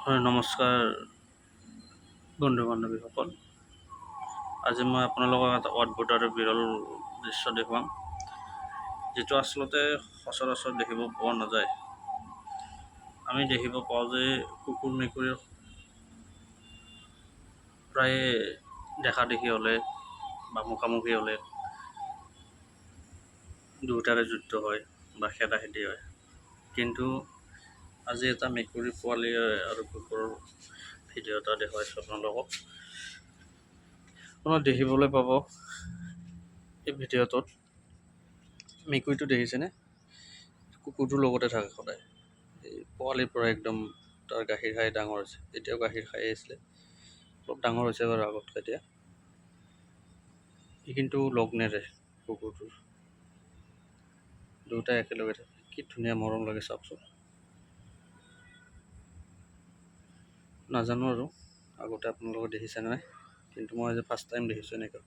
হয়, নমস্কাৰ বন্ধু বান্ধৱীসকল। আজি মই আপোনালোকক এটা অদ্ভুত আৰু বিৰল দৃশ্য দেখুৱাম, যিটো আচলতে সচৰাচৰ দেখিব পোৱা নাযায়। আমি দেখিব পাওঁ যে কুকুৰ মেকুৰীৰ প্ৰায়ে দেখা দেখি হ'লে বা মুখামুখি হ'লে দুয়োটাৰে যুদ্ধ হয় বা খেদাখেদি হয়। কিন্তু আজি এটা মেকুৰী পোৱালি আৰু কুকুৰৰ ভিডিঅ' এটা দেখুৱাইছোঁ আপোনালোকক। আপোনালোকে দেখিবলৈ পাব এই ভিডিঅ'টোত মেকুৰীটো দেখিছেনে? কুকুৰটোৰ লগতে থাকে সদায়। এই পোৱালিৰ পৰা একদম তাৰ গাখীৰ খাই ডাঙৰ হৈছে। এতিয়াও গাখীৰ খাই আহিছিলে, অলপ ডাঙৰ হৈছে বাৰু আগতকৈ এতিয়া। সি কিন্তু লগ নেৰে কুকুৰটোৰ। দুয়োটাই একেলগে থাকে। কি ধুনীয়া মৰম লাগে চাওকচোন। নাজানো আৰু আগতে আপোনালোকে দেখিছে নাই, কিন্তু মই আজি ফাৰ্ষ্ট টাইম দেখিছোঁ এনেকুৱা।